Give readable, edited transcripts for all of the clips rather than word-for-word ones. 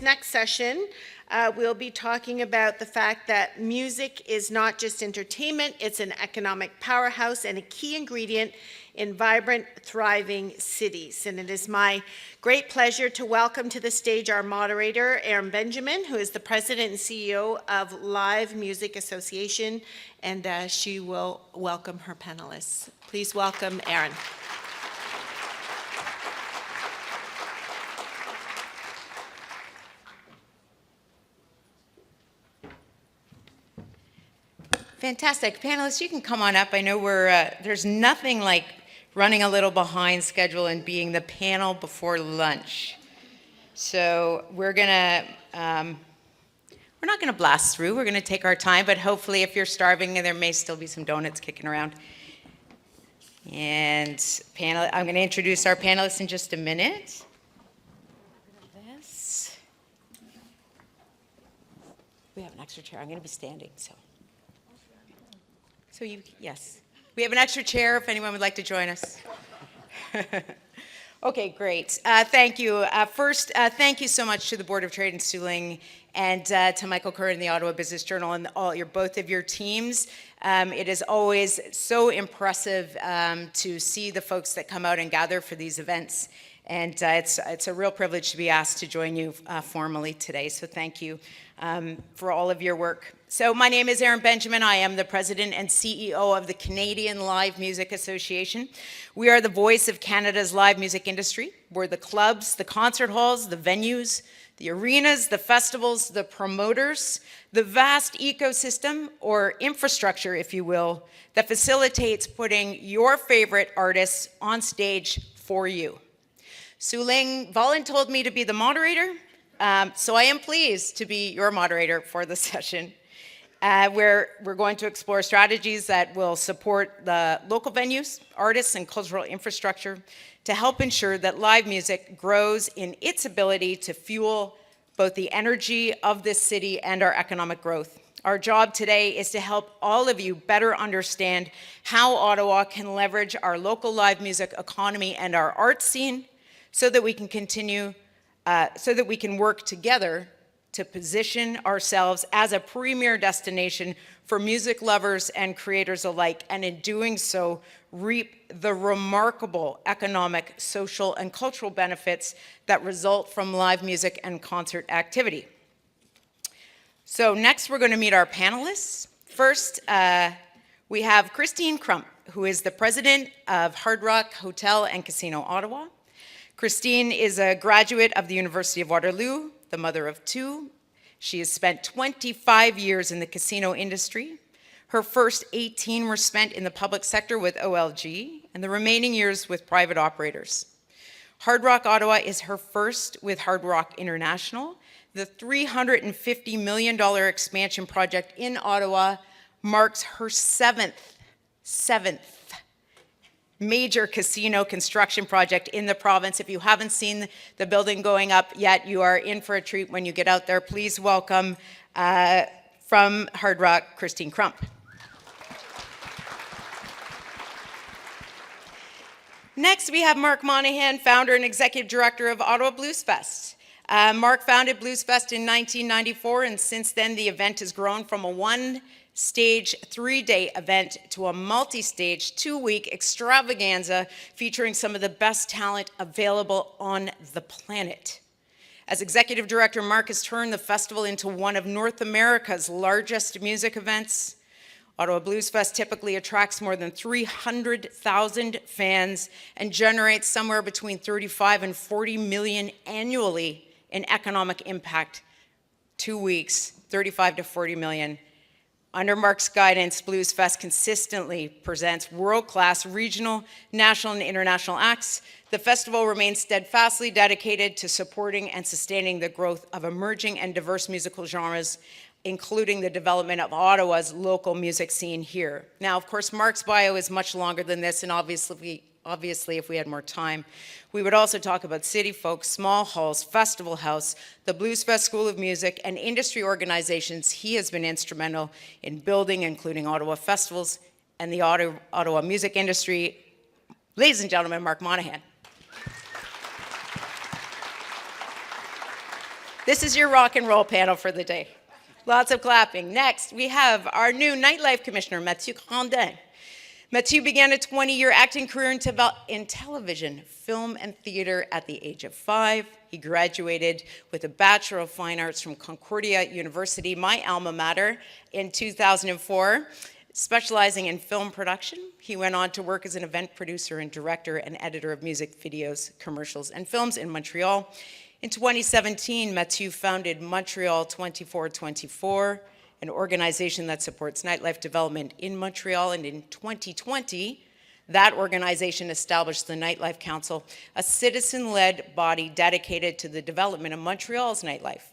next session, we'll be talking about the fact that music is not just entertainment, it's an economic powerhouse and a key ingredient in vibrant, thriving cities. And it is my great pleasure to welcome to the stage our moderator, Erin Benjamin, who is the President and CEO of Live Music Association, and she will welcome her panelists. Please welcome Erin. Fantastic. Panelists, you can come on up. I know there's nothing like running a little behind schedule and being the panel before lunch. So we're not gonna blast through. We're gonna take our time, but hopefully if you're starving, there may still be some donuts kicking around. And I'm gonna introduce our panelists in just a minute. We have an extra chair. I'm gonna be standing, so yes. We have an extra chair if anyone would like to join us. Okay, great. Thank you. First, thank you so much to the Board of Trade and Stooling and to Michael Kerr and the Ottawa Business Journal and both of your teams. It is always so impressive to see the folks that come out and gather for these events. And it's a real privilege to be asked to join you formally today. So thank you for all of your work. So my name is Erin Benjamin. I am the President and CEO of the Canadian Live Music Association. We are the voice of Canada's live music industry. We're the clubs, the concert halls, the venues, the arenas, the festivals, the promoters, the vast ecosystem or infrastructure, if you will, that facilitates putting your favorite artists on stage for you. Su Ling volunteered me to be the moderator, so I am pleased to be your moderator for the session. Where we're going to explore strategies that will support the local venues, artists, and cultural infrastructure to help ensure that live music grows in its ability to fuel both the energy of this city and our economic growth. Our job today is to help all of you better understand how Ottawa can leverage our local live music economy and our art scene so that we can work together to position ourselves as a premier destination for music lovers and creators alike, and in doing so, reap the remarkable economic, social, and cultural benefits that result from live music and concert activity. So next, we're going to meet our panelists. First, we have Christine Crump, who is the president of Hard Rock Hotel and Casino Ottawa. Christine is a graduate of the University of Waterloo, the mother of two. She has spent 25 years in the casino industry. Her first 18 were spent in the public sector with OLG, and the remaining years with private operators. Hard Rock Ottawa is her first with Hard Rock International. The $350 million expansion project in Ottawa marks her seventh major casino construction project in the province. If you haven't seen the building going up yet, you are in for a treat when you get out there. Please welcome from Hard Rock, Christine Crump. Next, we have Mark Monahan, founder and executive director of Ottawa Blues Fest. Mark founded Blues Fest in 1994, and since then the event has grown from a one-stage, 3-day event to a multi-stage, 2-week extravaganza featuring some of the best talent available on the planet. As executive director, Mark has turned the festival into one of North America's largest music events. Ottawa Blues Fest typically attracts more than 300,000 fans and generates somewhere between 35 and 40 million annually in economic impact. 2 weeks, 35 to 40 million. Under Mark's guidance, Blues Fest consistently presents world-class regional, national, and international acts. The festival remains steadfastly dedicated to supporting and sustaining the growth of emerging and diverse musical genres, including the development of Ottawa's local music scene here. Now, of course, Mark's bio is much longer than this, and obviously, if we had more time, we would also talk about City Folk, Small Halls, Festival House, the Blues Fest School of Music, and industry organizations he has been instrumental in building, including Ottawa Festivals and the Ottawa music industry. Ladies and gentlemen, Mark Monahan. This is your rock and roll panel for the day. Lots of clapping. Next, we have our new Nightlife Commissioner, Mathieu Grandin. Mathieu began a 20-year acting career in television, film, and theater at the age of 5. He graduated with a Bachelor of Fine Arts from Concordia University, my alma mater, in 2004. Specializing in film production, he went on to work as an event producer and director and editor of music videos, commercials, and films in Montreal. In 2017, Mathieu founded Montreal 2424, an organization that supports nightlife development in Montreal. And in 2020, that organization established the Nightlife Council, a citizen-led body dedicated to the development of Montreal's nightlife.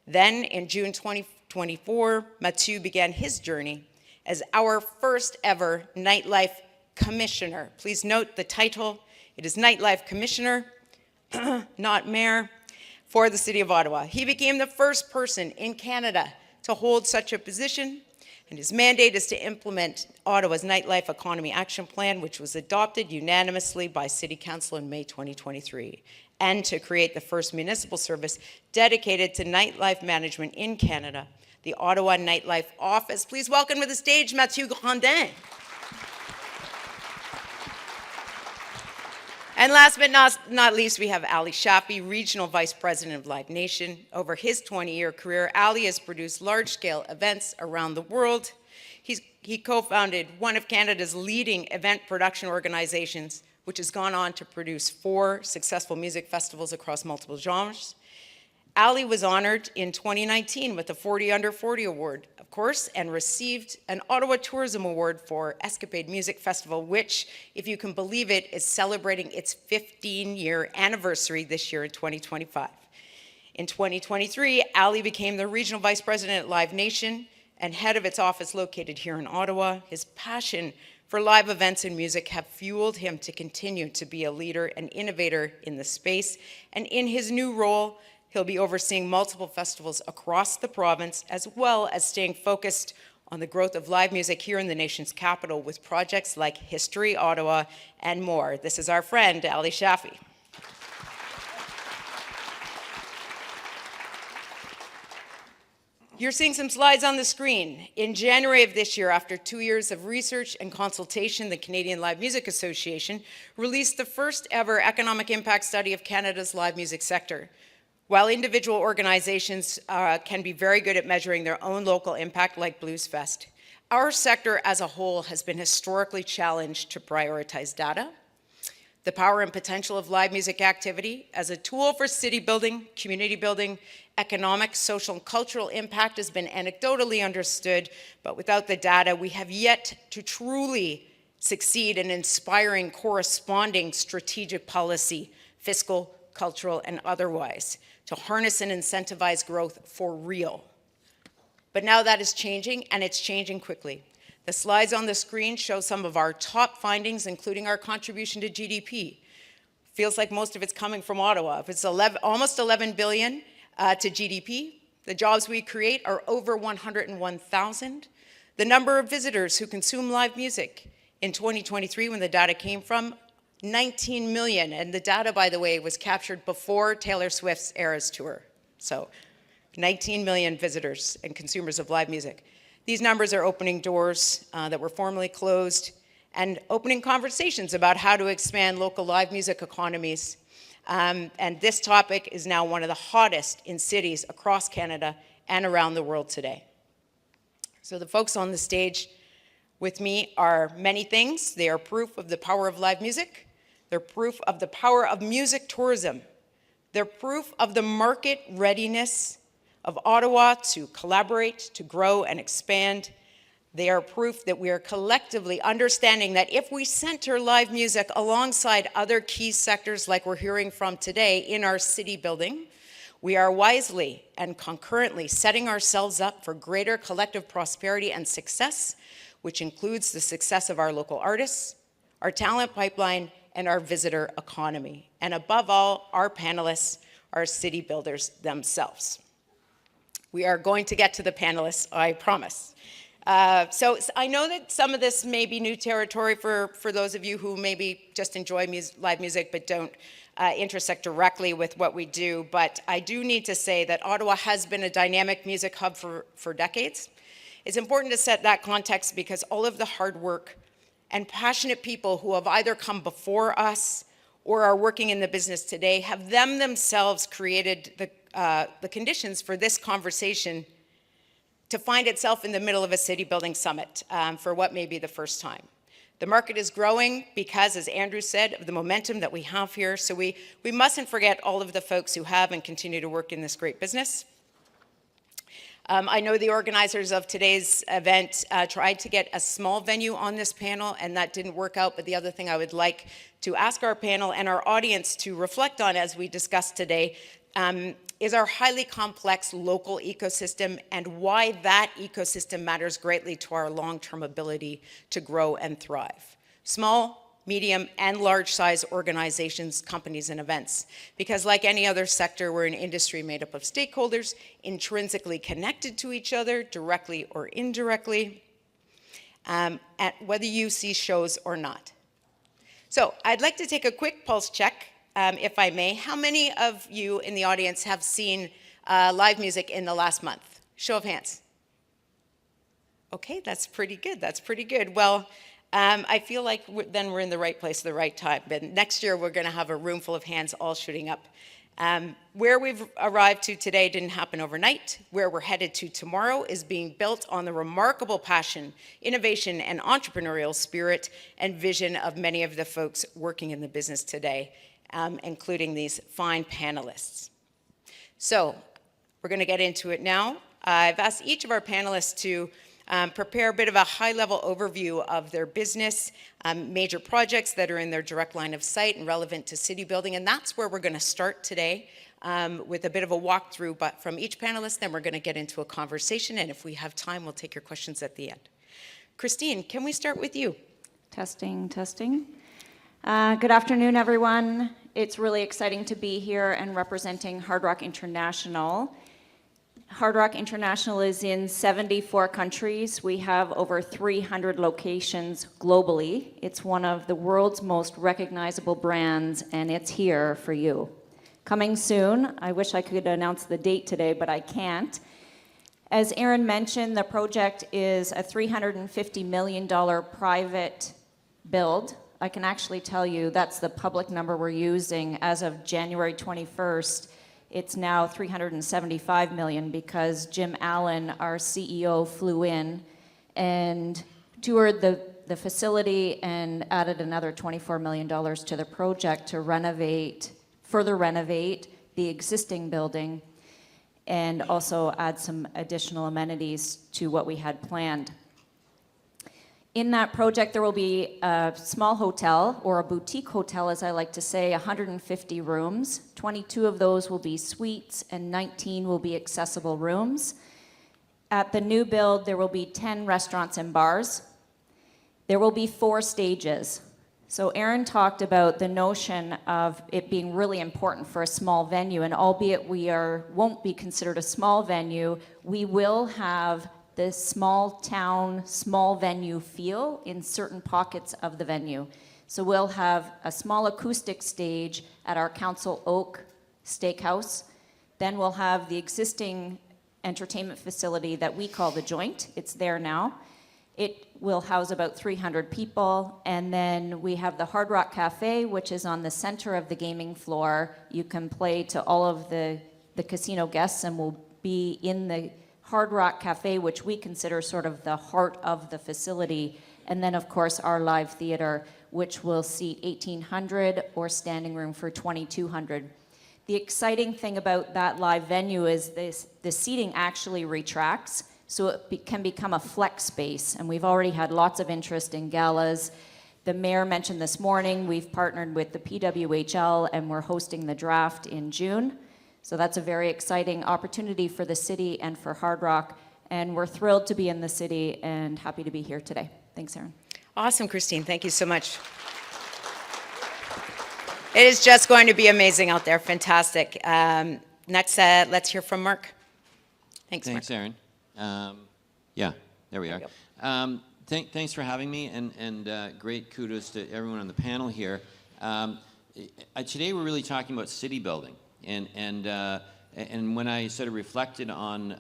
Then, in June 2024, Mathieu began his journey as our first ever Nightlife Commissioner. Please note the title. It is Nightlife Commissioner, not Mayor, for the City of Ottawa. He became the first person in Canada to hold such a position, and his mandate is to implement Ottawa's Nightlife Economy Action Plan, which was adopted unanimously by City Council in May 2023, and to create the first municipal service dedicated to nightlife management in Canada, the Ottawa Nightlife Office. Please welcome to the stage Mathieu Grandin. And last but not least, we have Ali Shafi, Regional Vice President of Live Nation. Over his 20-year career, Ali has produced large-scale events around the world. He co-founded one of Canada's leading event production organizations, which has gone on to produce 4 successful music festivals across multiple genres. Ali was honored in 2019 with the 40 Under 40 Award, of course, and received an Ottawa Tourism Award for Escapade Music Festival, which, if you can believe it, is celebrating its 15-year anniversary this year in 2025. In 2023, Ali became the Regional Vice President at Live Nation and head of its office located here in Ottawa. His passion for live events and music have fueled him to continue to be a leader and innovator in the space. And in his new role, he'll be overseeing multiple festivals across the province, as well as staying focused on the growth of live music here in the nation's capital with projects like History Ottawa and more. This is our friend, Ali Shafi. You're seeing some slides on the screen. In January of this year, after 2 years of research and consultation, the Canadian Live Music Association released the first ever economic impact study of Canada's live music sector. While individual organizations can be very good at measuring their own local impact, like Blues Fest, our sector as a whole has been historically challenged to prioritize data, the power and potential of live music activity as a tool for city building, community building, economic, social, and cultural impact has been anecdotally understood, but without the data, we have yet to truly succeed in inspiring corresponding strategic policy, fiscal, cultural, and otherwise, to harness and incentivize growth for real. But now that is changing, and it's changing quickly. The slides on the screen show some of our top findings, including our contribution to GDP. Feels like most of it's coming from Ottawa. If it's almost 11 billion to GDP, the jobs we create are over 101,000. The number of visitors who consume live music in 2023, when the data came from, 19 million, and the data, by the way, was captured before Taylor Swift's Eras Tour. So 19 million visitors and consumers of live music. These numbers are opening doors that were formerly closed and opening conversations about how to expand local live music economies. And this topic is now one of the hottest in cities across Canada and around the world today. So the folks on the stage with me are many things. They are proof of the power of live music. They're proof of the power of music tourism. They're proof of the market readiness of Ottawa to collaborate, to grow and expand. They are proof that we are collectively understanding that if we center live music alongside other key sectors like we're hearing from today in our city building, we are wisely and concurrently setting ourselves up for greater collective prosperity and success, which includes the success of our local artists, our talent pipeline, and our visitor economy. And above all, our panelists are city builders themselves. We are going to get to the panelists, I promise. So I know that some of this may be new territory for those of you who maybe just enjoy live music but don't intersect directly with what we do. But I do need to say that Ottawa has been a dynamic music hub for decades. It's important to set that context because all of the hard work and passionate people who have either come before us or are working in the business today have themselves created the conditions for this conversation to find itself in the middle of a city building summit for what may be the first time. The market is growing because, as Andrew said, of the momentum that we have here. So we mustn't forget all of the folks who have and continue to work in this great business. I know the organizers of today's event tried to get a small venue on this panel, and that didn't work out. But the other thing I would like to ask our panel and our audience to reflect on as we discuss today is our highly complex local ecosystem and why that ecosystem matters greatly to our long-term ability to grow and thrive. Small, medium, and large-size organizations, companies, and events. Because like any other sector, we're an industry made up of stakeholders, intrinsically connected to each other, directly or indirectly, whether you see shows or not. So I'd like to take a quick pulse check, if I may. How many of you in the audience have seen live music in the last month? Show of hands. Okay, that's pretty good. That's pretty good. Well, I feel like then we're in the right place at the right time. But next year, we're going to have a room full of hands all shooting up. Where we've arrived to today didn't happen overnight. Where we're headed to tomorrow is being built on the remarkable passion, innovation, and entrepreneurial spirit and vision of many of the folks working in the business today, including these fine panelists. So we're going to get into it now. I've asked each of our panelists to prepare a bit of a high-level overview of their business, major projects that are in their direct line of sight and relevant to city building, and that's where we're going to start today with a bit of a walkthrough but from each panelist. Then we're going to get into a conversation, and if we have time, we'll take your questions at the end. Christine, can we start with you? Testing, testing. Good afternoon, everyone. It's really exciting to be here and representing Hard Rock International. Hard Rock International is in 74 countries. We have over 300 locations globally. It's one of the world's most recognizable brands, and it's here for you. Coming soon. I wish I could announce the date today, but I can't. As Aaron mentioned, the project is a $350 million private build. I can actually tell you that's the public number we're using. As of January 21st, it's now $375 million because Jim Allen, our CEO, flew in and toured the facility and added another $24 million to the project to further renovate the existing building and also add some additional amenities to what we had planned. In that project, there will be a small hotel, or a boutique hotel, as I like to say, 150 rooms. 22 of those will be suites, and 19 will be accessible rooms. At the new build, there will be 10 restaurants and bars. There will be 4 stages. So Aaron talked about the notion of it being really important for a small venue, and albeit we won't be considered a small venue, we will have this small town, small venue feel in certain pockets of the venue. So we'll have a small acoustic stage at our Council Oak Steakhouse. Then we'll have the existing entertainment facility that we call The Joint. It's there now. It will house about 300 people. And then we have the Hard Rock Cafe, which is on the center of the gaming floor. You can play to all of the casino guests and will be in the Hard Rock Cafe, which we consider sort of the heart of the facility. And then, of course, our live theater, which will seat 1,800 or standing room for 2,200. The exciting thing about that live venue is the seating actually retracts, so it can become a flex space. And we've already had lots of interest in galas. The mayor mentioned this morning, we've partnered with the PWHL, and we're hosting the draft in June. So that's a very exciting opportunity for the city and for Hard Rock. And we're thrilled to be in the city and happy to be here today. Thanks, Aaron. Awesome, Christine. Thank you so much. It is just going to be amazing out there. Fantastic. Next, let's hear from Mark. Thanks, Thanks, Mark. Aaron. Yeah, There we are. Thanks for having me, and great kudos to everyone on the panel here. Today we're really talking about city building, and when I sort of reflected on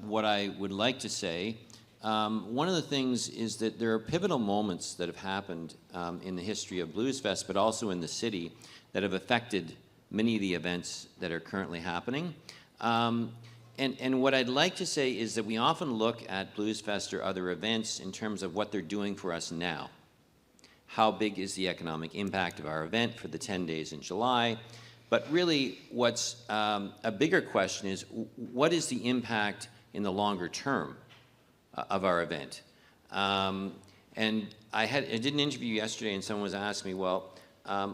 what I would like to say, one of the things is that there are pivotal moments that have happened in the history of Blues Fest, but also in the city, that have affected many of the events that are currently happening. And what I'd like to say is that we often look at Blues Fest or other events in terms of what they're doing for us now. How big is the economic impact of our event for the 10 days in July? But really, what's a bigger question is, what is the impact in the longer term of our event? And I did an interview yesterday, and someone was asking me, well,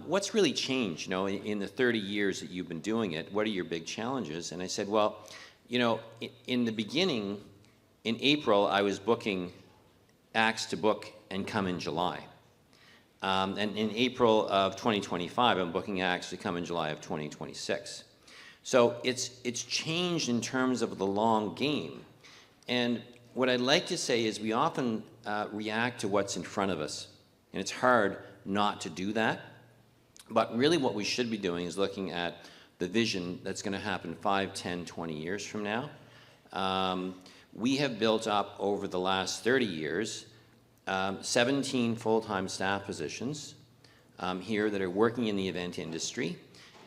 what's really changed, you know, in the 30 years that you've been doing it? What are your big challenges? And I said, well, you know, in the beginning, in April, I was booking acts to book and come in July. And in April of 2025, I'm booking acts to come in July of 2026. So it's changed in terms of the long game. And what I'd like to say is we often react to what's in front of us. And it's hard not to do that. But really what we should be doing is looking at the vision that's going to happen 5, 10, 20 years from now. We have built up over the last 30 years 17 full-time staff positions here that are working in the event industry.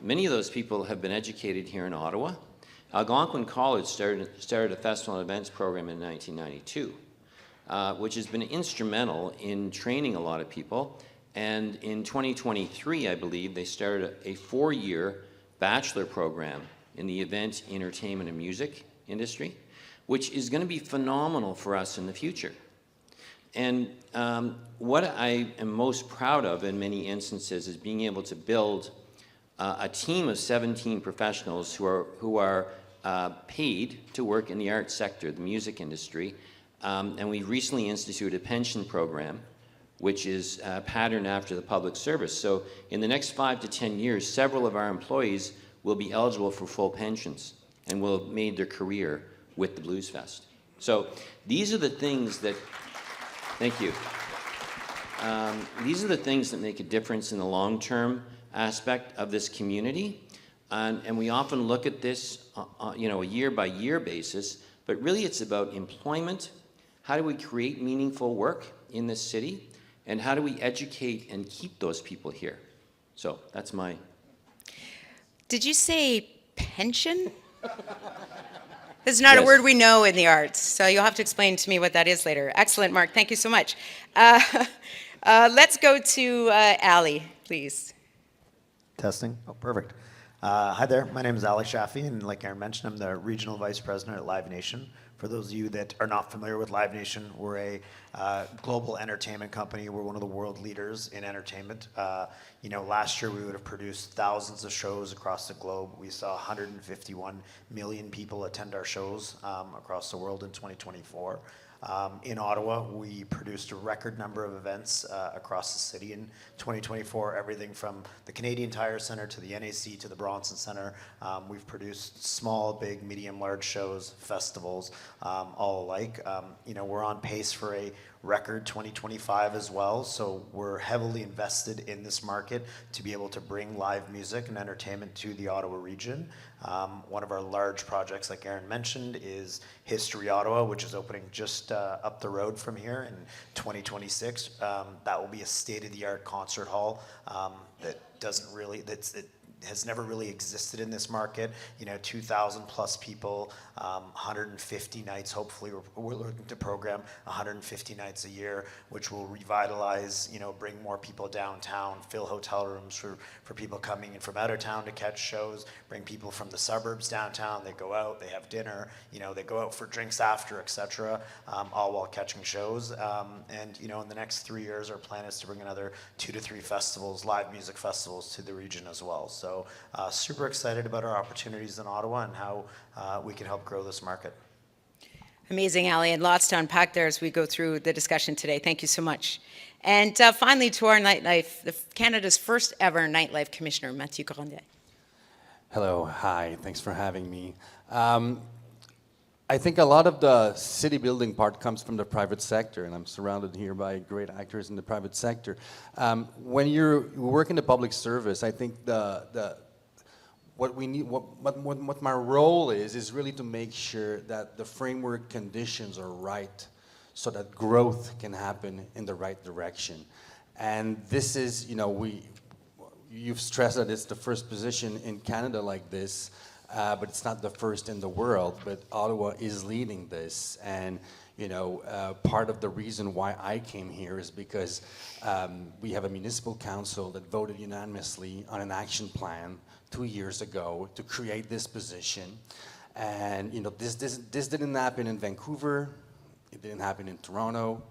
Many of those people have been educated here in Ottawa. Algonquin College started a festival and events program in 1992, which has been instrumental in training a lot of people. And in 2023, I believe, they started a 4-year bachelor program in the event, entertainment, and music industry, which is going to be phenomenal for us in the future. And what I am most proud of in many instances is being able to build a team of 17 professionals who are paid to work in the arts sector, the music industry. And we recently instituted a pension program, which is patterned after the public service. So in the next 5 to 10 years, several of our employees will be eligible for full pensions and will have made their career with the Blues Fest. So these are the things that, thank you. These are the things that make a difference in the long-term aspect of this community. And we often look at this, you know, a year-by-year basis, but really it's about employment. How do we create meaningful work in this city? And how do we educate and keep those people here? So that's my... Did you say pension? It's not Yes. a word we know in the arts, so you'll have to explain to me what that is later. Excellent, Mark. Thank you so much. Let's go to Ali, please. Testing. Oh, perfect. Hi there. My name is Ali Shafi, and like Aaron mentioned, I'm the Regional Vice President at Live Nation. For those of you that are not familiar with Live Nation, we're a global entertainment company. We're one of the world leaders in entertainment. You know, last year we would have produced thousands of shows across the globe. We saw 151 million people attend our shows across the world in 2024. In Ottawa, we produced a record number of events across the city in 2024, everything from the Canadian Tire Centre to the NAC to the Bronson Centre. We've produced small, big, medium, large shows, festivals, all alike. You know, we're on pace for a record 2025 as well, so we're heavily invested in this market to be able to bring live music and entertainment to the Ottawa region. One of our large projects, like Aaron mentioned, is History Ottawa, which is opening just up the road from here in 2026. That will be a state-of-the-art concert hall that has never really existed in this market. You know, 2,000 plus people, 150 nights. Hopefully, we're looking to program 150 nights a year, which will revitalize, you know, bring more people downtown, fill hotel rooms for people coming in from out of town to catch shows, bring people from the suburbs downtown. They go out, they have dinner, you know, they go out for drinks after, etc., all while catching shows. And, you know, in the next 3 years, our plan is to bring another 2 to 3 festivals, live music festivals, to the region as well. So super excited about our opportunities in Ottawa and how we can help grow this market. Amazing, Ali, and lots to unpack there as we go through the discussion today. Thank you so much. And finally, to our nightlife, Canada's first ever nightlife commissioner, Mathieu Grandet. Hello, hi, thanks for having me. I think a lot of the city building part comes from the private sector, and I'm surrounded here by great actors in the private sector. When you work in the public service, I think what we need, what my role is really to make sure that the framework conditions are right, so that growth can happen in the right direction. And this is, you've stressed that it's the first position in Canada like this. But it's not the first in the world, but Ottawa is leading this. And, part of the reason why I came here is because we have a municipal council that voted unanimously on an action plan 2 years ago to create this position. And, this didn't happen in Vancouver, it didn't happen in Toronto,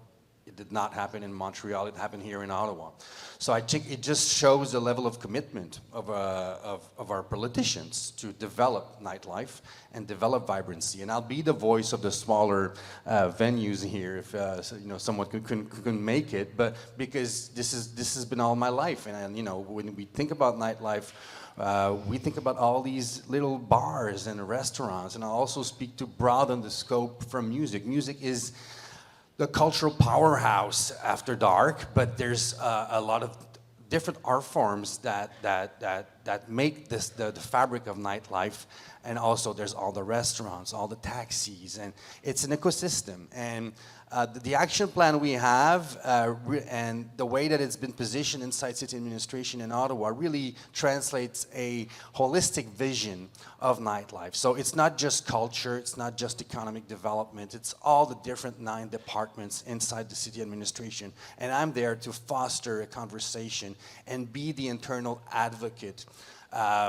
it did not happen in Montreal, it happened here in Ottawa. So I think it just shows the level of commitment of our politicians to develop nightlife and develop vibrancy. And I'll be the voice of the smaller venues here if someone couldn't make it, but because this has been all my life. And when we think about nightlife, we think about all these little bars and restaurants, and I'll also speak to broaden the scope from music. Music is the cultural powerhouse after dark, but there's a lot of different art forms that make this the fabric of nightlife. And also there's all the restaurants, all the taxis, and it's an ecosystem. And the action plan we have and the way that it's been positioned inside city administration in Ottawa really translates a holistic vision of nightlife. So it's not just culture, it's not just economic development, it's all the different 9 departments inside the city administration. And I'm there to foster a conversation and be the internal advocate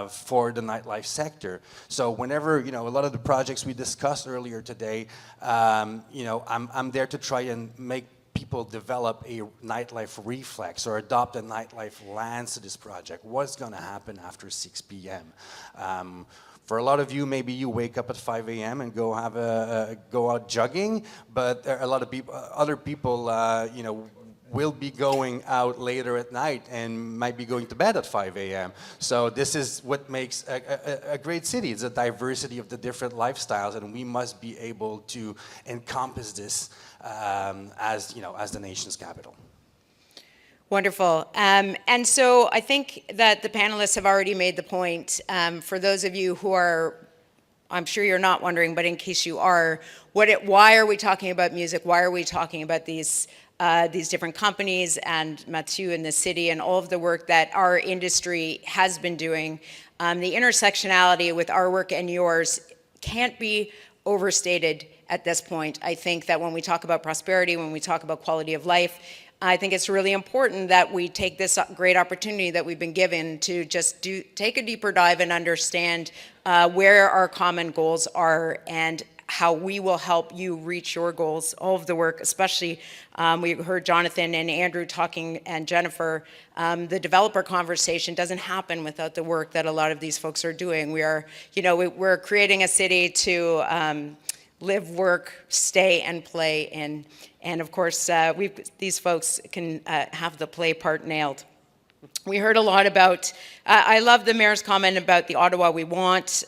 for the nightlife sector. So whenever, a lot of the projects we discussed earlier today, I'm there to try and make people develop a nightlife reflex or adopt a nightlife lens to this project. What's going to happen after 6 p.m.? For a lot of you, maybe you wake up at 5 a.m. and go out jogging, but there are a lot of people, other people, will be going out later at night and might be going to bed at 5 a.m. So this is what makes a great city. It's a diversity of the different lifestyles, and we must be able to encompass this as the nation's capital. Wonderful. And so I think that the panelists have already made the point. For those of you who are, I'm sure you're not wondering, but in case you are, why are we talking about music? Why are we talking about these different companies and Mathieu in the city and all of the work that our industry has been doing? The intersectionality with our work and yours can't be overstated at this point. I think that when we talk about prosperity, when we talk about quality of life, I think it's really important that we take this great opportunity that we've been given to just take a deeper dive and understand where our common goals are and how we will help you reach your goals. All of the work, especially we heard Jonathan and Andrew talking and Jennifer, the developer conversation doesn't happen without the work that a lot of these folks are doing. We're creating a city to live, work, stay, and play in. And of course, these folks can have the play part nailed. We heard a lot about, I love the mayor's comment about the Ottawa we want.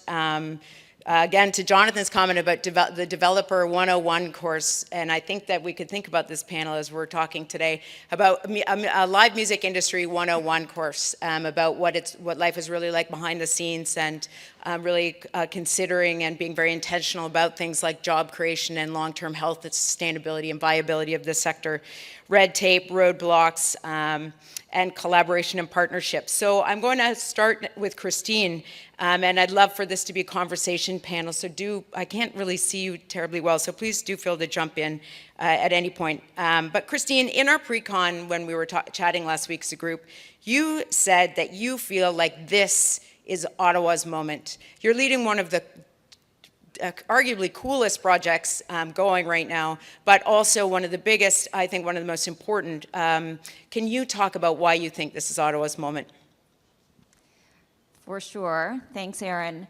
Again, to Jonathan's comment about the Developer 101 course, and I think that we could think about this panel as we're talking today about a live music industry 101 course, about what life is really like behind the scenes, and really considering and being very intentional about things like job creation and long-term health and sustainability and viability of the sector, red tape, roadblocks, and collaboration and partnership. So I'm going to start with Christine, and I'd love for this to be a conversation panel, so I can't really see you terribly well, so please do feel to jump in at any point. But Christine, in our pre-con, when we were chatting last week as a group, you said that you feel like this is Ottawa's moment. You're leading one of the arguably coolest projects going right now, but also one of the biggest, I think one of the most important. Can you talk about why you think this is Ottawa's moment? For sure. Thanks, Erin.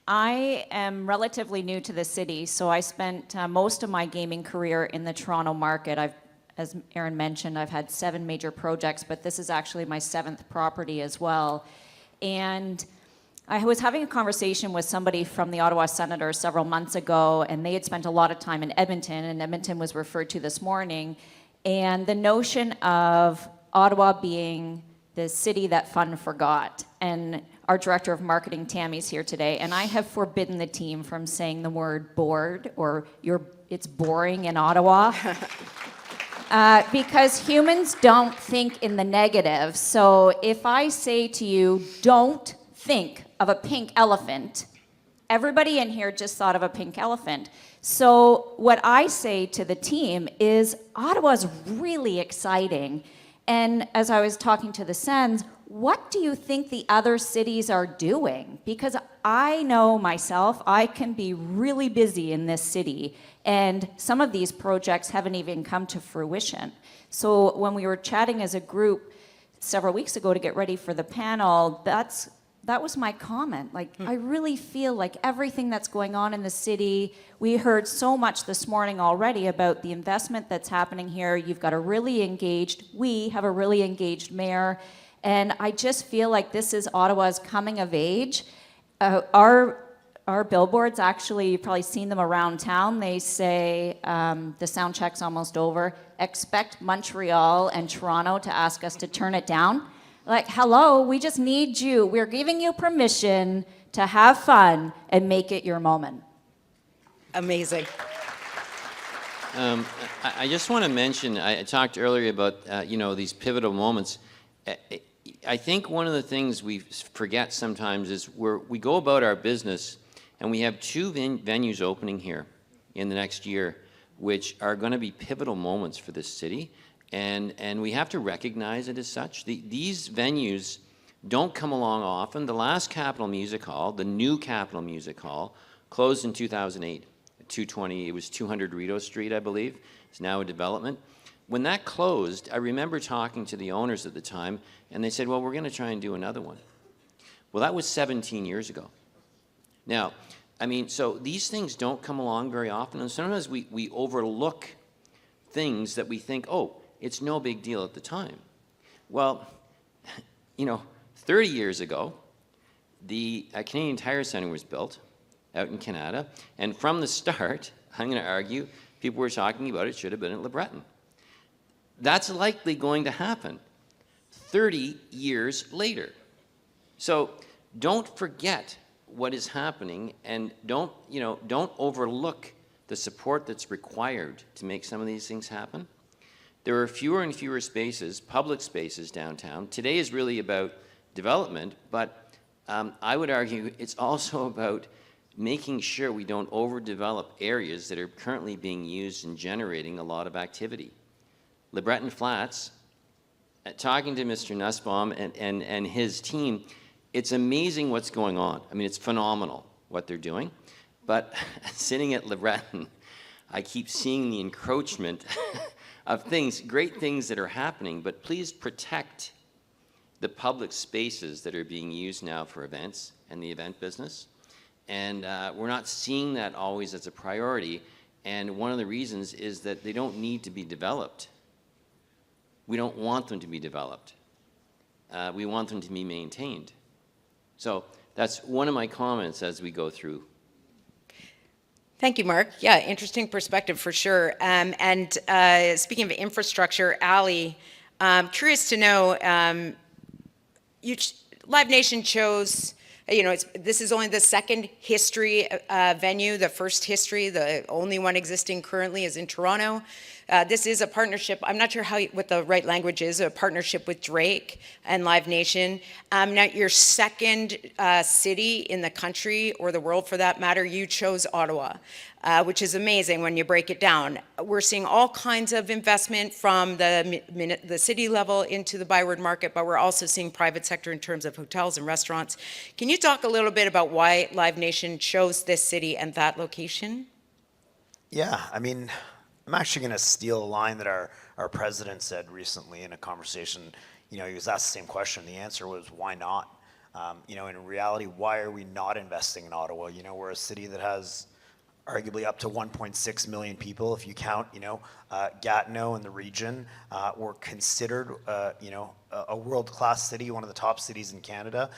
I am relatively new to the city, so I spent most of my gaming career in the Toronto market. As Erin mentioned, I've had 7 major projects, but this is actually my 7th property as well. And I was having a conversation with somebody from the Ottawa Senator several months ago, and they had spent a lot of time in Edmonton, and Edmonton was referred to this morning. And the notion of Ottawa being the city that fun forgot. And our director of marketing, Tammy's here today, and I have forbidden the team from saying the word bored or it's boring in Ottawa. Because humans don't think in the negative. So if I say to you, don't think of a pink elephant, everybody in here just thought of a pink elephant. So what I say to the team is Ottawa's really exciting. And as I was talking to the Sens, what do you think the other cities are doing? Because I know myself, I can be really busy in this city, and some of these projects haven't even come to fruition. So when we were chatting as a group several weeks ago to get ready for the panel, that was my comment. Like, I really feel like everything that's going on in the city, we heard so much this morning already about the investment that's happening here. You've got we have a really engaged mayor, and I just feel like this is Ottawa's coming of age. Our billboards, actually, you've probably seen them around town. They say, the sound check's almost over. Expect Montreal and Toronto to ask us to turn it down. Like, hello, we just need you. We're giving you permission to have fun and make it your moment. Amazing. I just want to mention, I talked earlier about, these pivotal moments. I think one of the things we forget sometimes is we go about our business and we have two venues opening here in the next year, which are going to be pivotal moments for this city. And we have to recognize it as such. These venues don't come along often. The last Capitol Music Hall, the new Capitol Music Hall, closed in 2008 at 220, it was 200 Rideau Street, I believe. It's now a development. When that closed, I remember talking to the owners at the time, and they said, well, we're going to try and do another one. Well, that was 17 years ago. Now, I mean, so these things don't come along very often, and sometimes we overlook things that we think, oh, it's no big deal at the time. Well, 30 years ago, the Canadian Tire Centre was built out in Canada, and from the start, I'm going to argue, people were talking about it should have been at Le Breton. That's likely going to happen 30 years later. So don't forget what is happening, and don't overlook the support that's required to make some of these things happen. There are fewer and fewer spaces, public spaces downtown. Today is really about development, but I would argue it's also about making sure we don't overdevelop areas that are currently being used and generating a lot of activity. Le Breton Flats, talking to Mr. Nussbaum and his team, it's amazing what's going on. I mean, it's phenomenal what they're doing. But sitting at Le Breton, I keep seeing the encroachment of things, great things that are happening, but please protect the public spaces that are being used now for events and the event business. And we're not seeing that always as a priority. And one of the reasons is that they don't need to be developed. We don't want them to be developed. We want them to be maintained. So that's one of my comments as we go through. Thank you, Mark. Yeah, interesting perspective for sure. And speaking of infrastructure, Ali, curious to know, Live Nation chose, this is only the second history venue. The first history, the only one existing currently, is in Toronto. This is a partnership. I'm not sure what the right language is. A partnership with Drake and Live Nation. Now, your second city in the country, or the world for that matter, you chose Ottawa, which is amazing when you break it down. We're seeing all kinds of investment from the city level into the byward market, but we're also seeing private sector in terms of hotels and restaurants. Can you talk a little bit about why Live Nation chose this city and that location? Yeah, I mean, I'm actually going to steal a line that our president said recently in a conversation. He was asked the same question. The answer was, why not? In reality, why are we not investing in Ottawa? We're a city that has arguably up to 1.6 million people, if you count, Gatineau and the region, were considered, a world-class city, one of the top cities in Canada.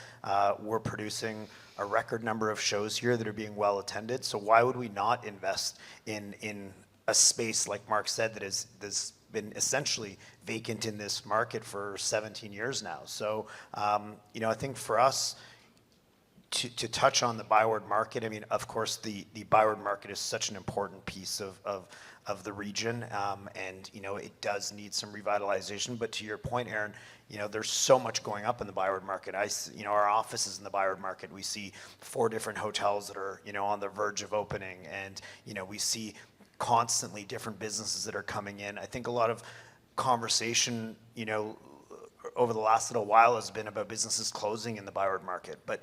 We're producing a record number of shows here that are being well attended. So why would we not invest in a space, like Mark said, that's been essentially vacant in this market for 17 years now? So, I think for us, to touch on the Byward market, I mean, of course, the Byward market is such an important piece of the region, and it does need some revitalization. But to your point, Aaron, there's so much going up in the Byward market. Our office is in the Byward market. We see 4 different hotels that are on the verge of opening, and we see constantly different businesses that are coming in. I think a lot of conversation, over the last little while has been about businesses closing in the Byward market, but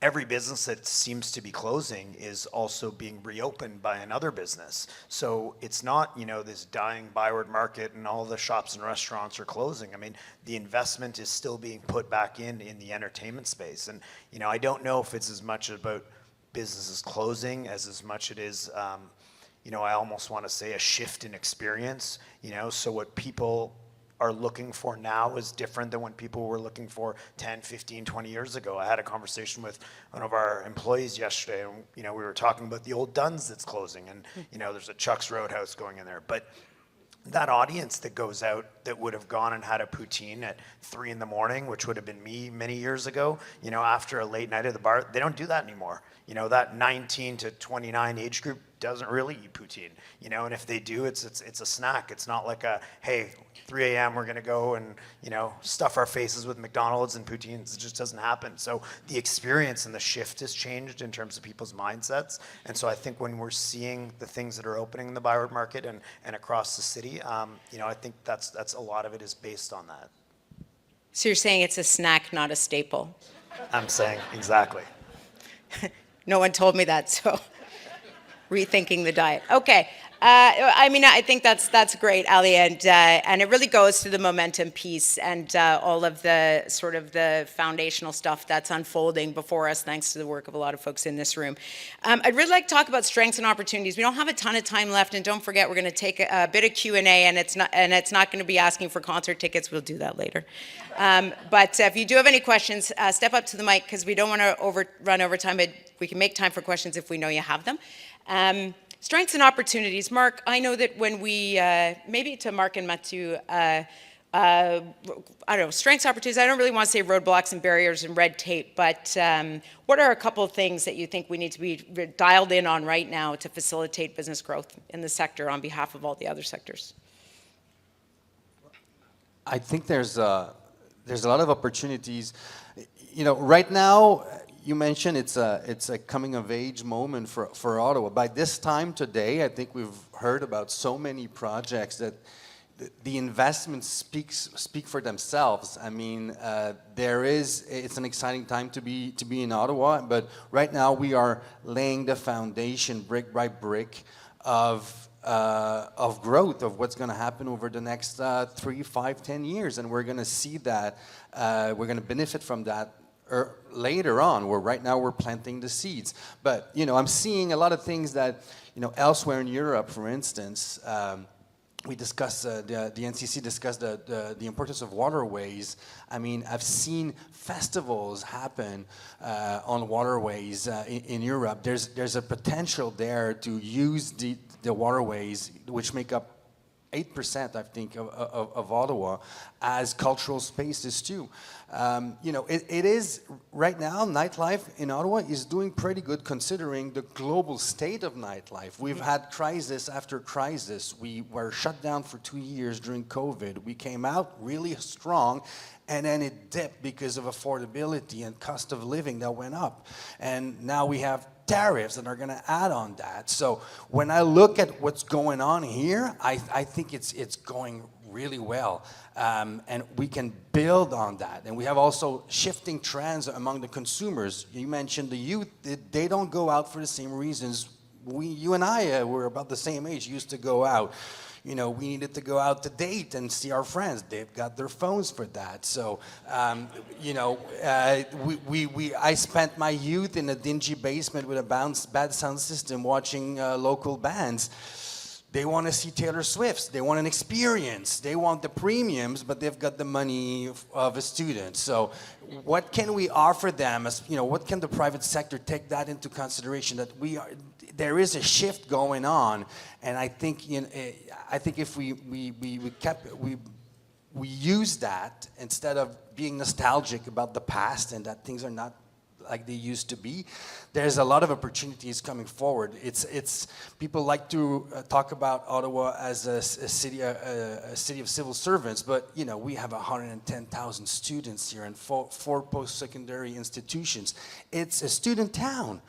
every business that seems to be closing is also being reopened by another business. So it's not, this dying Byward market and all the shops and restaurants are closing. I mean, the investment is still being put back in the entertainment space. And, I don't know if it's as much about businesses closing as much it is, I almost want to say a shift in experience, so what people are looking for now is different than when people were looking for 10, 15, 20 years ago. I had a conversation with one of our employees yesterday, and we were talking about the old Dunn's that's closing, and there's a Chuck's Roadhouse going in there. But that audience that goes out that would have gone and had a poutine at 3 a.m, which would have been me many years ago, after a late night at the bar, they don't do that anymore. That 19 to 29 age group doesn't really eat poutine, and if they do, it's a snack. It's not like hey, 3 a.m. we're gonna go and stuff our faces with McDonald's and poutines. It just doesn't happen. So the experience and the shift has changed in terms of people's mindsets, and so I think when we're seeing the things that are opening in the Byward market and across the city, I think that's a lot of it is based on that. So you're saying it's a snack, not a staple? I'm saying exactly. No one told me that, so rethinking the diet. Okay. I think that's great, Ali, and it really goes to the momentum piece and all of the sort of the foundational stuff that's unfolding before us, thanks to the work of a lot of folks in this room. I'd really like to talk about strengths and opportunities. We don't have a ton of time left, and don't forget we're going to take a bit of Q&A, and it's not going to be asking for concert tickets. We'll do that later. But if you do have any questions, step up to the mic because we don't want to run over time, but we can make time for questions if we know you have them. Strengths and opportunities. Mark, I know that when we, maybe to Mark and Mathieu, I don't know, strengths, opportunities, I don't really want to say roadblocks and barriers and red tape, but what are a couple of things that you think we need to be dialed in on right now to facilitate business growth in the sector on behalf of all the other sectors? I think there's a lot of opportunities. Right now, you mentioned it's a coming of age moment for Ottawa. By this time today, I think we've heard about so many projects that the investments speak for themselves. I mean, it's an exciting time to be in Ottawa, but right now we are laying the foundation brick by brick of growth, of what's going to happen over the next 3, 5, 10 years, and we're going to see that we're going to benefit from that later on, where right now we're planting the seeds. But I'm seeing a lot of things that elsewhere in Europe, for instance, we discussed the NCC discussed the importance of waterways. I mean, I've seen festivals happen on waterways in Europe. There's a potential there to use the waterways, which make up 8%, I think, of Ottawa, as cultural spaces too. It is right now, nightlife in Ottawa is doing pretty good considering the global state of nightlife. We've had crisis after crisis. We were shut down for 2 years during COVID. We came out really strong, and then it dipped because of affordability and cost of living that went up. And now we have tariffs that are going to add on that. So when I look at what's going on here, I think it's going really well, and we can build on that. And we have also shifting trends among the consumers. You mentioned the youth; they don't go out for the same reasons you and I were about the same age, used to go out. you know, we needed to go out to date and see our friends. They've got their phones for that. So, you know, I spent my youth in a dingy basement with a bad sound system watching local bands. They want to see Taylor Swift. They want an experience. They want the premiums, but they've got the money of a student. So what can we offer them? As, you know, what can the private sector take that into consideration, that there is a shift going on, and I think, you know, I think if we use that instead of being nostalgic about the past and that things are not like they used to be, there's a lot of opportunities coming forward. It's people like to talk about Ottawa as a city of civil servants, but you know, we have 110,000 students here and four post-secondary institutions. It's a student town.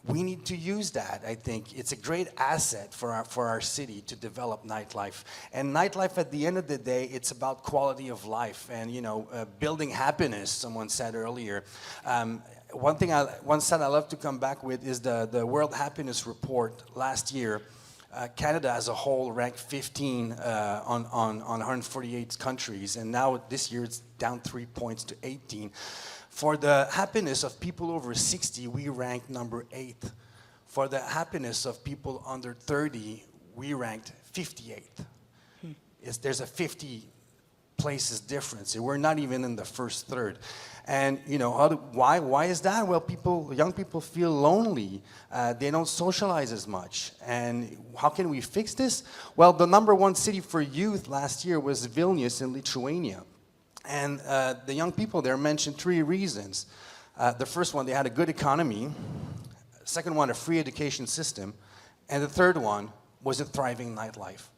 We need to use that. I think it's a great asset for our city to develop nightlife. And nightlife, at the end of the day, it's about quality of life and, you know, building happiness. Someone said earlier. One stat I love to come back with is the World Happiness Report last year. Canada as a whole ranked 15 on 148 countries, and now this year it's down 3 points to 18. For the happiness of people over 60, we ranked number 8. For the happiness of people under 30, we ranked 58th. There's a 50 places difference. We're not even in the first third. And you know, why is that? Well, young people feel lonely. They don't socialize as much. And how can we fix this? Well, the #1 city for youth last year was Vilnius in Lithuania. And the young people there mentioned 3 reasons. The first one, they had a good economy. Second one, a free education system. And the third one was a thriving nightlife.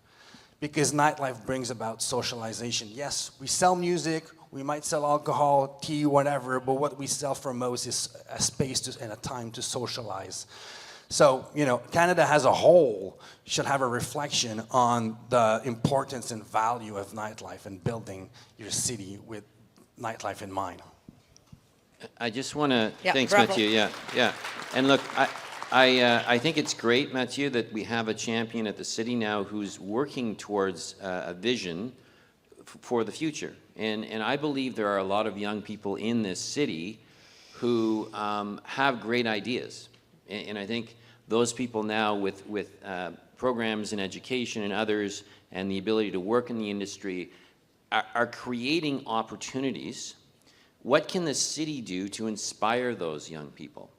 Because nightlife brings about socialization. Yes, we sell music, we might sell alcohol, tea, whatever, but what we sell for most is a space and a time to socialize. So, you know, Canada as a whole should have a reflection on the importance and value of nightlife and building your city with nightlife in mind. I just want to, Yeah, thanks, bravo. Mathieu, yeah. And look, I think it's great, Mathieu, that we have a champion at the city now who's working towards a vision for the future. And I believe there are a lot of young people in this city who have great ideas. And I think those people now with programs in education and others and the ability to work in the industry are creating opportunities. What can the city do to inspire those young people?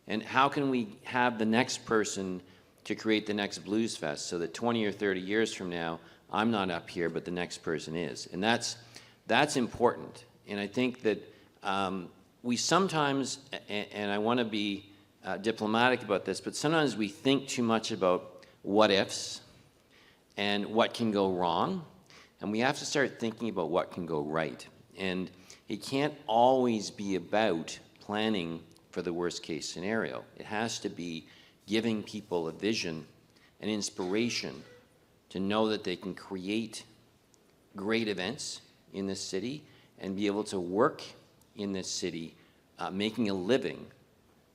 And how can we have the next person to create the next Blues Fest so that 20 or 30 years from now, I'm not up here, but the next person is? And that's important. And I think that we sometimes, and I want to be diplomatic about this, but sometimes we think too much about what ifs and what can go wrong, and we have to start thinking about what can go right. And it can't always be about planning for the worst case scenario. It has to be giving people a vision, an inspiration to know that they can create great events in this city and be able to work in this city, making a living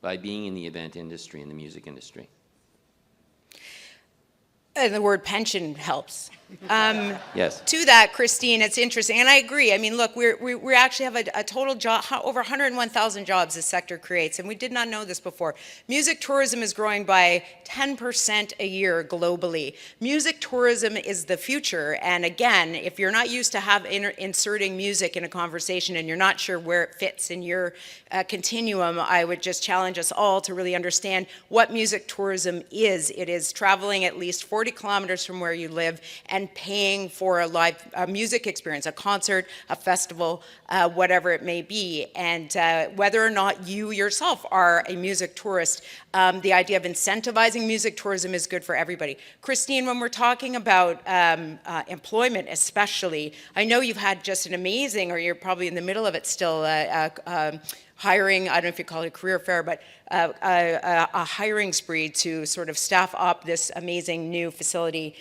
by being in the event industry and the music industry. And the word pension helps. Yes. To that, Christine, it's interesting, and I agree. I mean, look, we actually have a total job, over 101,000 jobs this sector creates, and we did not know this before. Music tourism is growing by 10% a year globally. Music tourism is the future, and again, if you're not used to inserting music in a conversation and you're not sure where it fits in your continuum, I would just challenge us all to really understand what music tourism is. It is traveling at least 40 kilometers from where you live and paying for a live music experience, a concert, a festival, whatever it may be. And whether or not you yourself are a music tourist, the idea of incentivizing music tourism is good for everybody. Christine, when we're talking about employment especially, I know you've had just an amazing, or you're probably in the middle of it still, hiring, I don't know if you call it a career fair, but a hiring spree to sort of staff up this amazing new facility.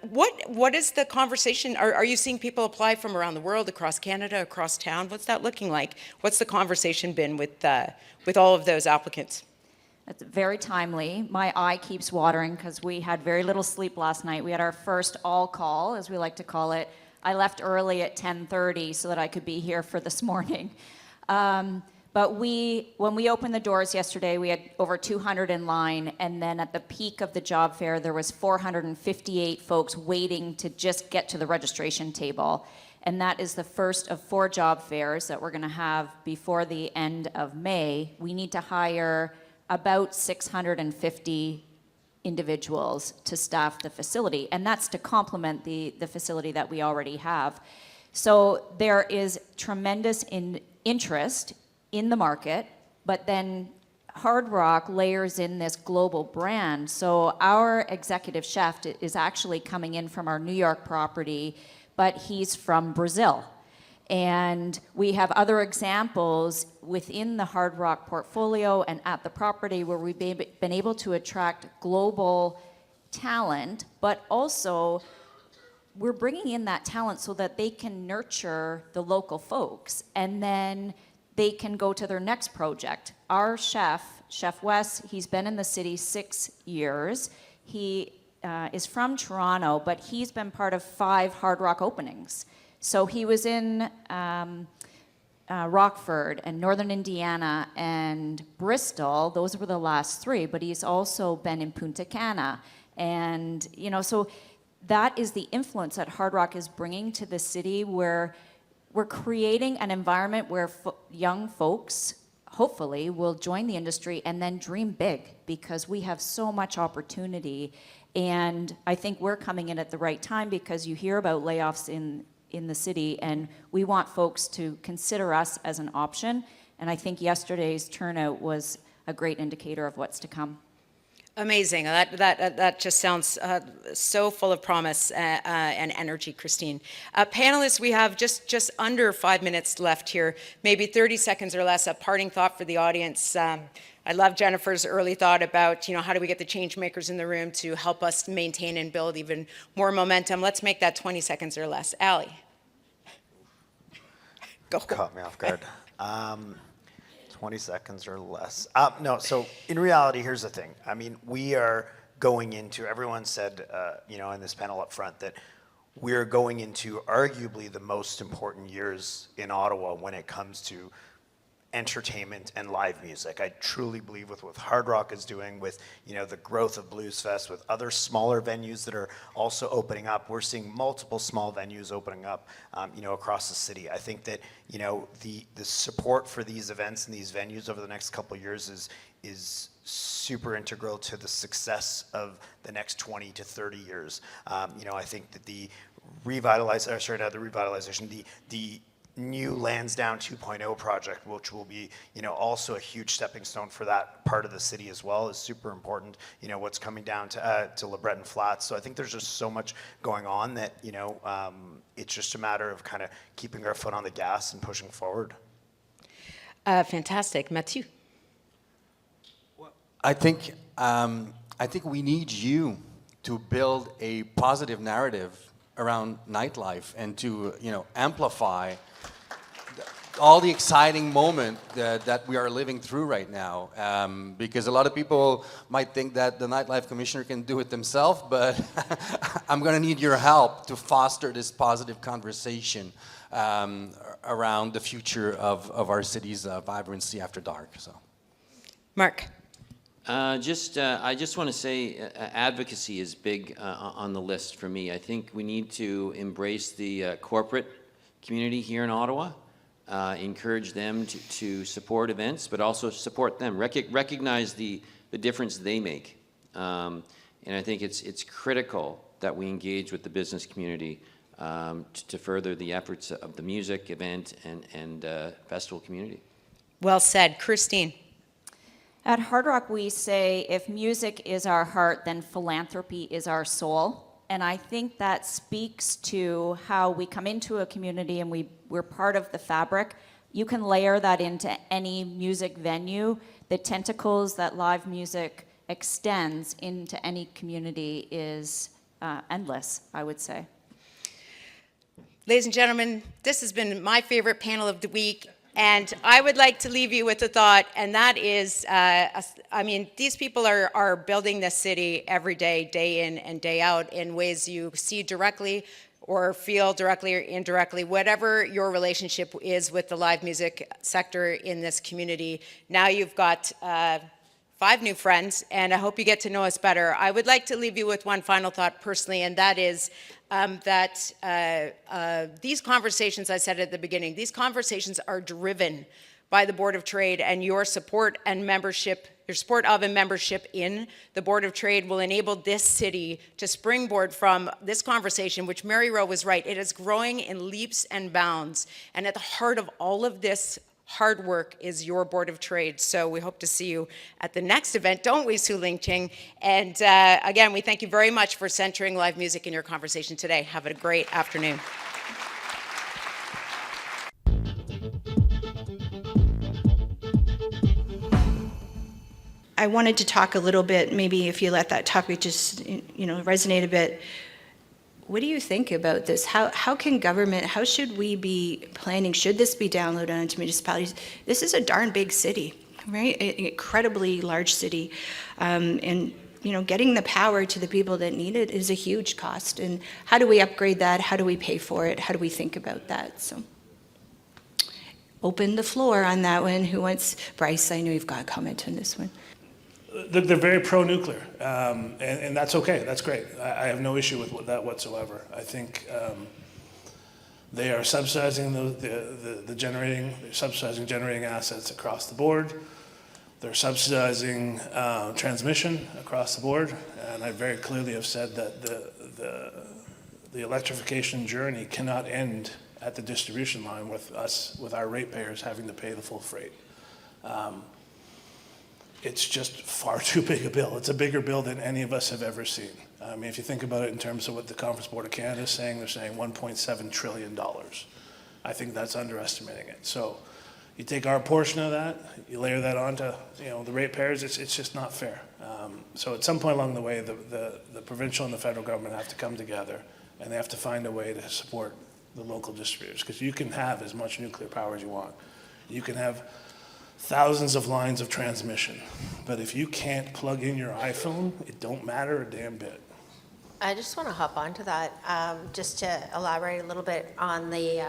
What is the conversation? Are you seeing people apply from around the world, across Canada, across town? What's that looking like? What's the conversation been with all of those applicants? That's very timely. My eye keeps watering because we had very little sleep last night. We had our first all call, as we like to call it. I left early at 10:30 so that I could be here for this morning. But when we opened the doors yesterday, we had over 200 in line, and then at the peak of the job fair, there was 458 folks waiting to just get to the registration table. And that is the first of 4 job fairs that we're going to have before the end of May. We need to hire about 650 individuals to staff the facility, and that's to complement the facility that we already have. So there is tremendous interest in the market, but then Hard Rock layers in this global brand. So our executive chef is actually coming in from our New York property, but he's from Brazil. And we have other examples within the Hard Rock portfolio and at the property where we've been able to attract global talent, but also we're bringing in that talent so that they can nurture the local folks, and then they can go to their next project. Our chef, Chef Wes, he's been in the city 6 years. He is from Toronto, but he's been part of 5 Hard Rock openings. So he was in Rockford and Northern Indiana and Bristol. Those were the last 3, but he's also been in Punta Cana. And, so that is the influence that Hard Rock is bringing to the city, where we're creating an environment where young folks, hopefully, will join the industry and then dream big, because we have so much opportunity. And I think we're coming in at the right time, because you hear about layoffs in the city, and we want folks to consider us as an option. And I think yesterday's turnout was a great indicator of what's to come. Amazing. That just sounds so full of promise and energy, Christine. Panelists, we have just under 5 minutes left here, maybe 30 seconds or less. A parting thought for the audience. I love Jennifer's early thought about, how do we get the change makers in the room to help us maintain and build even more momentum. Let's make that 20 seconds or less. Allie. Go. Caught me off guard. 20 seconds or less. No, so in reality, here's the thing. I mean, we are going into, everyone said, in this panel up front, that we're going into arguably the most important years in Ottawa when it comes to entertainment and live music. I truly believe with what Hard Rock is doing, with the growth of Blues Fest, with other smaller venues that are also opening up. We're seeing multiple small venues opening up, across the city. I think that the support for these events and these venues over the next couple of years is super integral to the success of the next 20 to 30 years. I think that the new Lansdowne 2.0 project, which will be, also a huge stepping stone for that part of the city as well, is super important. What's coming down to Le Breton Flats. So I think there's just so much going on that, it's just a matter of kind of keeping our foot on the gas and pushing forward. Fantastic. Mathieu. I think we need you to build a positive narrative around nightlife and to amplify all the exciting moment that we are living through right now, because a lot of people might think that the nightlife commissioner can do it themselves, but I'm going to need your help to foster this positive conversation around the future of our city's vibrancy after dark. So, Mark. I just want to say advocacy is big on the list for me. I think we need to embrace the corporate community here in Ottawa, encourage them to support events, but also support them, recognize the difference they make. And I think it's critical that we engage with the business community to further the efforts of the music, event, and festival community. Well said. Christine. At Hard Rock, we say, if music is our heart, then philanthropy is our soul. And I think that speaks to how we come into a community and we're part of the fabric. You can layer that into any music venue. The tentacles that live music extends into any community is endless, I would say. Ladies and gentlemen, this has been my favorite panel of the week. And I would like to leave you with a thought, and that is, these people are building this city every day, day in and day out, in ways you see directly or feel directly or indirectly, whatever your relationship is with the live music sector in this community. Now you've got 5 new friends, and I hope you get to know us better. I would like to leave you with one final thought personally, and that is these conversations, I said at the beginning, these conversations are driven by the Board of Trade, and your support and membership, your support of and membership in the Board of Trade will enable this city to springboard from this conversation, which Mary Rowe was right, it is growing in leaps and bounds. And at the heart of all of this hard work is your Board of Trade. So we hope to see you at the next event, don't we, Su Ling Ching? And again, we thank you very much for centering live music in your conversation today. Have a great afternoon. I wanted to talk a little bit, maybe if you let that topic just, resonate a bit. What do you think about this? How can government, how should we be planning? Should this be downloaded onto municipalities? This is a darn big city, right? An incredibly large city. And getting the power to the people that need it is a huge cost. And how do we upgrade that? How do we pay for it? How do we think about that? So open the floor on that one. Who wants? Bryce, I know you've got a comment on this one. Look, they're very pro-nuclear, and that's okay. That's great. I have no issue with that whatsoever. I think they are subsidizing the generating, they're subsidizing generating assets across the board. They're subsidizing transmission across the board, and I very clearly have said that the electrification journey cannot end at the distribution line with our ratepayers having to pay the full freight. It's just far too big a bill. It's a bigger bill than any of us have ever seen. I mean, if you think about it in terms of what the Conference Board of Canada is saying, they're saying $1.7 trillion. I think that's underestimating it. So you take our portion of that, you layer that onto the ratepayers, it's just not fair. So at some point along the way, the provincial and the federal government have to come together, and they have to find a way to support the local distributors, because you can have as much nuclear power as you want. You can have thousands of lines of transmission, but if you can't plug in your iPhone, it don't matter a damn bit. I just want to hop onto that, just to elaborate a little bit on the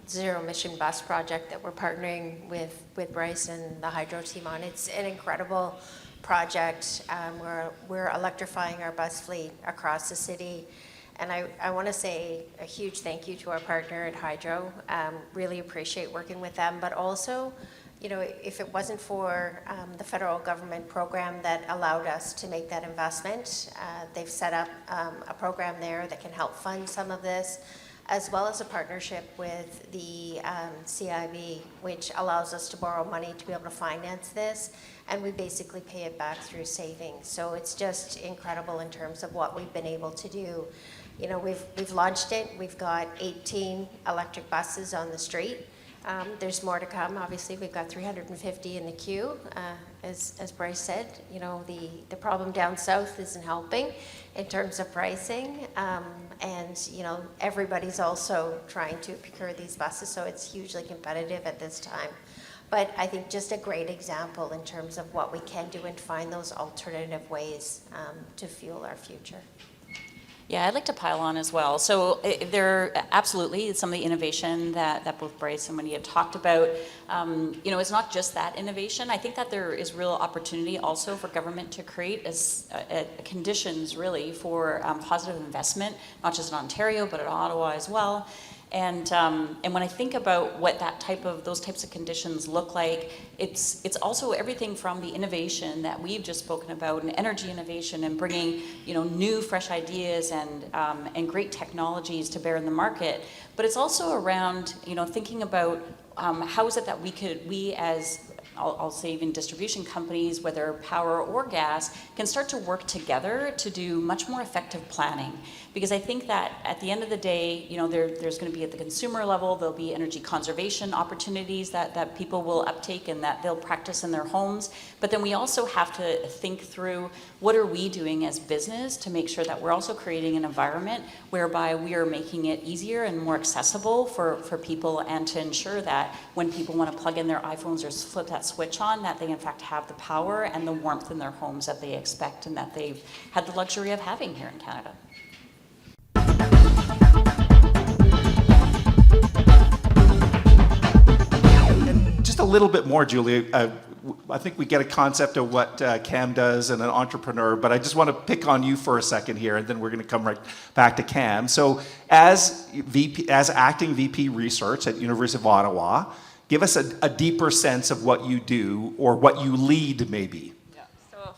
zero emission bus project that we're partnering with Bryce and the Hydro team on. It's an incredible project. We're electrifying our bus fleet across the city. And I want to say a huge thank you to our partner at Hydro. Really appreciate working with them, but also, if it wasn't for the federal government program that allowed us to make that investment, they've set up a program there that can help fund some of this, as well as a partnership with the CIB, which allows us to borrow money to be able to finance this, and we basically pay it back through savings. So it's just incredible in terms of what we've been able to do. We've launched it. We've got 18 electric buses on the street. There's more to come. Obviously, we've got 350 in the queue. As Bryce said, the problem down south isn't helping in terms of pricing. And everybody's also trying to procure these buses, so it's hugely competitive at this time. But I think just a great example in terms of what we can do and find those alternative ways to fuel our future. Yeah, I'd like to pile on as well. So there absolutely some of the innovation that both Bryce and Wendy have talked about. It's not just that innovation. I think that there is real opportunity also for government to create conditions really for positive investment, not just in Ontario but in Ottawa as well. And when I think about what those types of conditions look like, it's also everything from the innovation that we've just spoken about, and energy innovation, and bringing new fresh ideas and great technologies to bear in the market. But it's also around thinking about how is it that we as I'll say even distribution companies, whether power or gas, can start to work together to do much more effective planning. Because I think that at the end of the day, you know, there's going to be at the consumer level, there'll be energy conservation opportunities that people will uptake and that they'll practice in their homes. But then we also have to think through, what are we doing as business to make sure that we're also creating an environment whereby we are making it easier and more accessible for people, and to ensure that when people want to plug in their iPhones or flip that switch on, that they in fact have the power and the warmth in their homes that they expect and that they've had the luxury of having here in Canada. Just a little bit more, Julie. I think we get a concept of what Cam does and an entrepreneur, but I just want to pick on you for a second here, and then we're going to come right back to Cam. So as acting VP Research at University of Ottawa, give us a deeper sense of what you do or what you lead maybe. So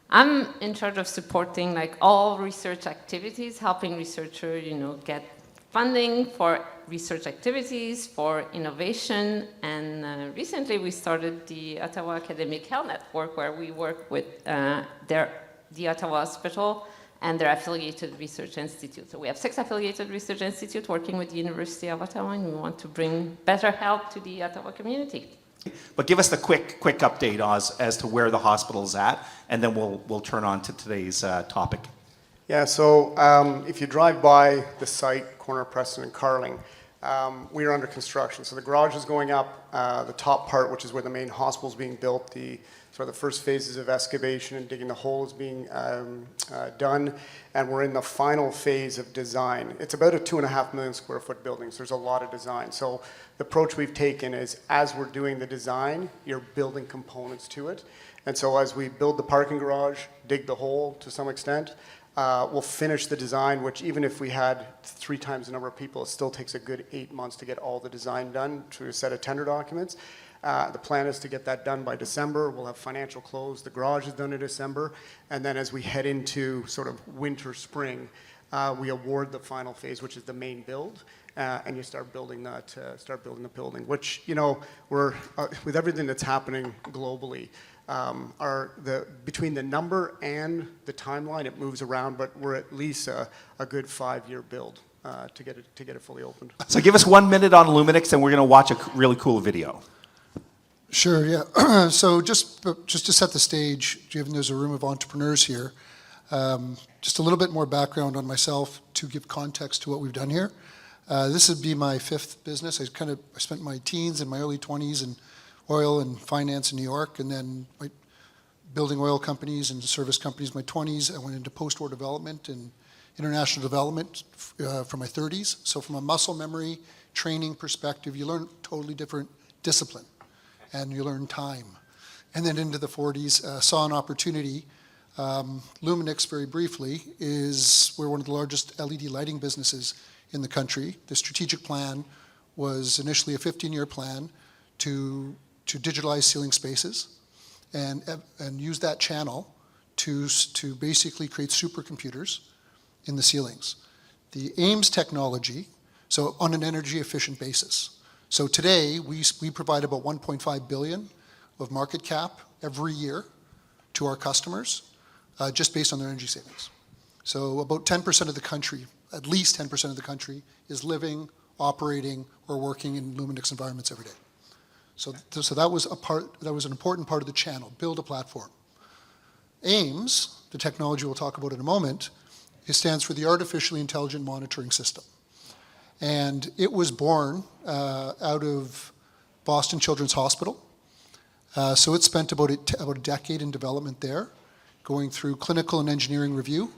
I'm in charge of supporting like all research activities, helping researchers, you know, get funding for research activities, for innovation, and recently we started the Ottawa Academic Health Network, where we work with the Ottawa Hospital and their affiliated research institute. So we have 6 affiliated research institutes working with the University of Ottawa, and we want to bring better health to the Ottawa community. But give us the quick update as to where the hospital's at, and then we'll turn on to today's topic. Yeah, so if you drive by the site, corner of Preston and Carling, we are under construction. So the garage is going up, the top part, which is where the main hospital is being built, the first phases of excavation and digging the hole is being done, and we're in the final phase of design. It's about a 2.5 million square foot building, so there's a lot of design. So the approach we've taken is, as we're doing the design, you're building components to it. And so as we build the parking garage, dig the hole to some extent, we'll finish the design, which even if we had 3 times the number of people, it still takes a good 8 months to get all the design done through a set of tender documents. The plan is to get that done by December. We'll have financial close. The garage is done in December. And then as we head into sort of winter, spring, we award the final phase, which is the main build. And you start building that, the building, which, you know, we're, with everything that's happening globally, between the number and the timeline, it moves around, but we're at least a good 5-year build to get it fully opened. So give us 1 minute on Luminix, and we're going to watch a really cool video. Sure, yeah. So just to set the stage, given there's a room of entrepreneurs here, just a little bit more background on myself to give context to what we've done here. This would be my 5th business. I spent my teens and my early 20s in oil and finance in New York, and then building oil companies and service companies in my 20s. I went into post-war development and international development for my 30s. So from a muscle memory training perspective, you learn totally different discipline, and you learn time. And then into the 40s, saw an opportunity. Luminix, very briefly, we're one of the largest LED lighting businesses in the country. The strategic plan was initially a 15-year plan to digitalize ceiling spaces and use that channel to basically create supercomputers in the ceilings. The AIMS technology, so on an energy efficient basis. So today we provide about 1.5 billion of market cap every year to our customers, just based on their energy savings. So about 10% of the country, at least 10% of the country, is living, operating, or working in Luminix environments every day. So that was an important part of the channel, build a platform. AIMS, the technology we'll talk about in a moment, it stands for the Artificially Intelligent Monitoring System. And it was born out of Boston Children's Hospital. So it spent about a decade in development there, going through clinical and engineering review.